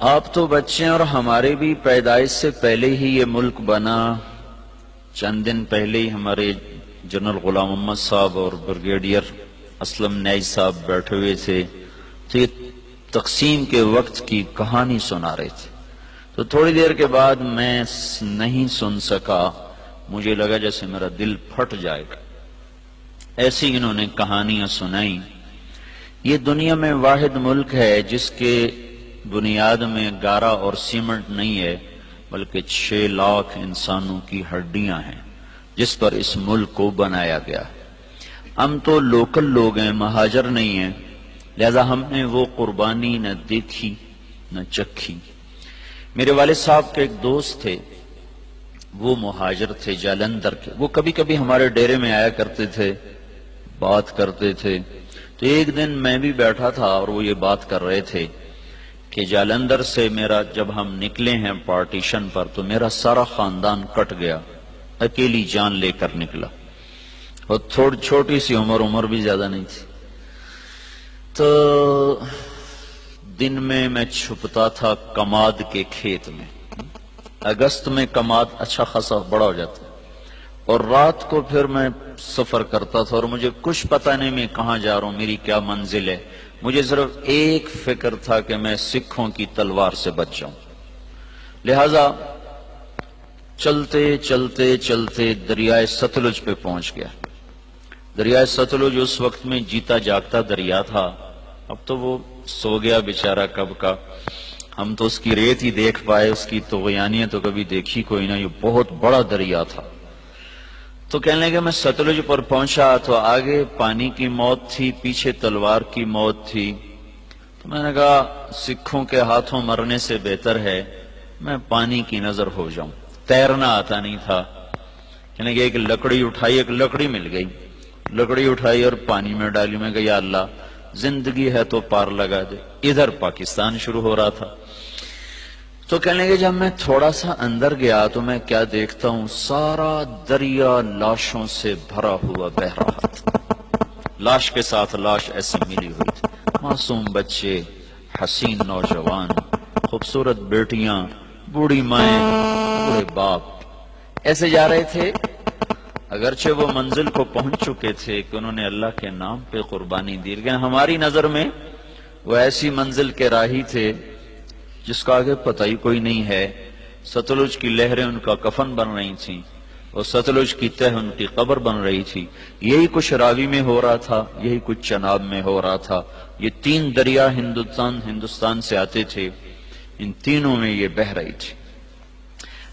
آپ تو بچے ہیں اور ہمارے بھی پیدائش سے پہلے ہی یہ ملک بنا. چند دن پہلے ہی ہمارے جنرل غلام محمد صاحب اور بریگیڈیئر اسلم نیاز صاحب بیٹھے ہوئے تھے تو یہ تقسیم کے وقت کی کہانی سنا رہے تھے. تو تھوڑی دیر کے بعد میں نہیں سن سکا، مجھے لگا جیسے میرا دل پھٹ جائے گا. ایسی انہوں نے کہانیاں سنائی. یہ دنیا میں واحد ملک ہے جس کے بنیاد میں گارا اور سیمنٹ نہیں ہے بلکہ 6 لاکھ انسانوں کی ہڈیاں ہیں جس پر اس ملک کو بنایا گیا. ہم تو لوکل لوگ ہیں، مہاجر نہیں ہیں، لہذا ہم نے وہ قربانی نہ دیکھی نہ چکھی. میرے والد صاحب کے ایک دوست تھے، وہ مہاجر تھے جالندھر کے. وہ کبھی کبھی ہمارے ڈیرے میں آیا کرتے تھے، بات کرتے تھے. تو ایک دن میں بھی بیٹھا تھا اور وہ یہ بات کر رہے تھے کہ جالندھر سے جب ہم نکلے ہیں پارٹیشن پر تو میرا سارا خاندان کٹ گیا، اکیلی جان لے کر نکلا، اور تھوڑی چھوٹی سی عمر بھی زیادہ نہیں تھی. تو دن میں چھپتا تھا کماد کے کھیت میں. اگست میں کماد اچھا خاصا بڑا ہو جاتا ہے، اور رات کو پھر میں سفر کرتا تھا اور مجھے کچھ پتہ نہیں میں کہاں جا رہا ہوں، میری کیا منزل ہے. مجھے صرف ایک فکر تھا کہ میں سکھوں کی تلوار سے بچ جاؤں. لہذا چلتے چلتے چلتے دریائے ستلج پہ پہنچ گیا. دریائے ستلج اس وقت میں جیتا جاگتا دریا تھا، اب تو وہ سو گیا بیچارہ کب کا. ہم تو اس کی ریت ہی دیکھ پائے، اس کی طغیانیاں تو کبھی دیکھی کوئی نہ. یہ بہت بڑا دریا تھا. تو کہنے لگے میں ستلج پر پہنچا تو آگے پانی کی موت تھی، پیچھے تلوار کی موت تھی. تو میں نے کہا سکھوں کے ہاتھوں مرنے سے بہتر ہے میں پانی کی نظر ہو جاؤں. تیرنا آتا نہیں تھا. کہنے لگے ایک لکڑی اٹھائی، ایک لکڑی مل گئی، لکڑی اٹھائی اور پانی میں ڈالی. میں کہا یا اللہ زندگی ہے تو پار لگا دے. ادھر پاکستان شروع ہو رہا تھا. تو کہنے لگے جب میں تھوڑا سا اندر گیا تو میں کیا دیکھتا ہوں، سارا دریا لاشوں سے بھرا ہوا بہ رہا تھا. لاش کے ساتھ لاش ایسی ملی ہوئی تھی. معصوم بچے، حسین نوجوان، خوبصورت بیٹیاں، بوڑھی مائیں، بوڑھے باپ ایسے جا رہے تھے. اگرچہ وہ منزل کو پہنچ چکے تھے کہ انہوں نے اللہ کے نام پہ قربانی دی، لیکن ہماری نظر میں وہ ایسی منزل کے راہی تھے جس کا آگے پتہ ہی کوئی نہیں ہے. ستلج کی لہریں ان کا کفن بن رہی تھیں اور ستلج کی تہ ان کی قبر بن رہی تھی. یہی کچھ راوی میں ہو رہا تھا، یہی کچھ چناب میں ہو رہا تھا. یہ 3 دریا ہندوستان سے آتے تھے، ان تینوں میں یہ بہ رہی تھی.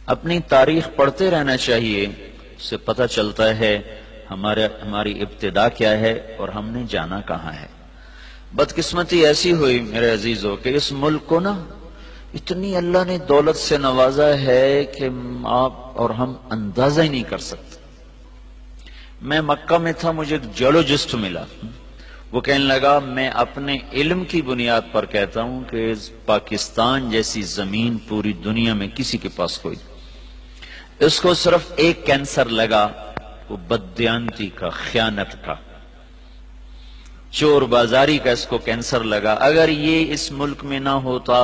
اپنی تاریخ پڑھتے رہنا چاہیے، اس سے پتہ چلتا ہے ہماری ابتدا کیا ہے اور ہم نے جانا کہاں ہے. بدقسمتی ایسی ہوئی میرے عزیزوں کہ اس ملک کو نا اتنی اللہ نے دولت سے نوازا ہے کہ آپ اور ہم اندازہ ہی نہیں کر سکتے. میں مکہ میں تھا، مجھے ایک جیولوجسٹ ملا. وہ کہنے لگا میں اپنے علم کی بنیاد پر کہتا ہوں کہ پاکستان جیسی زمین پوری دنیا میں کسی کے پاس کوئی. اس کو صرف ایک کینسر لگا، وہ بددیانتی کا، خیانت کا، چور بازاری کا اس کو کینسر لگا. اگر یہ اس ملک میں نہ ہوتا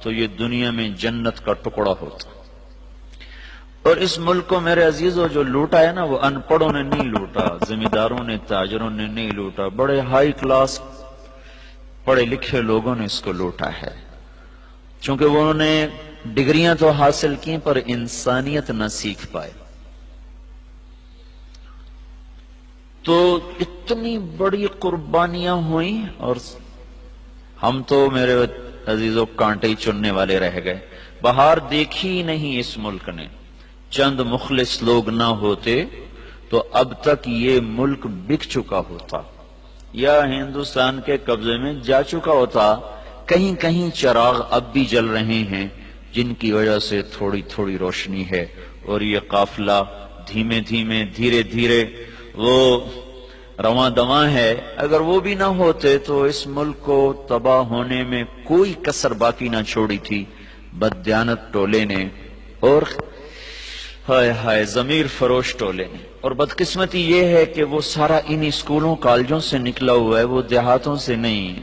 تو یہ دنیا میں جنت کا ٹکڑا ہوتا. اور اس ملک کو میرے عزیزوں جو لوٹا ہے نا، وہ ان پڑھوں نے نہیں لوٹا، زمینداروں نے، تاجروں نے نہیں لوٹا، بڑے ہائی کلاس پڑھے لکھے لوگوں نے اس کو لوٹا ہے. چونکہ وہ انہوں نے ڈگریاں تو حاصل کی پر انسانیت نہ سیکھ پائے. تو اتنی بڑی قربانیاں ہوئیں اور ہم تو میرے عزیزوں کانٹے ہی چننے والے رہ گئے. بہار دیکھی نہیں اس ملک نے. چند مخلص لوگ نہ ہوتے تو اب تک یہ ملک بک چکا ہوتا یا ہندوستان کے قبضے میں جا چکا ہوتا. کہیں کہیں چراغ اب بھی جل رہے ہیں جن کی وجہ سے تھوڑی تھوڑی روشنی ہے، اور یہ قافلہ دھیمے دھیمے دھیرے دھیرے وہ رواں دواں ہے. اگر وہ بھی نہ ہوتے تو اس ملک کو تباہ ہونے میں کوئی کسر باقی نہ چھوڑی تھی بددیانت ٹولے نے اور ہائے ہائے ضمیر فروش ٹولے نے. اور بدقسمتی یہ ہے کہ وہ سارا انہی اسکولوں کالجوں سے نکلا ہوا ہے، وہ دیہاتوں سے نہیں.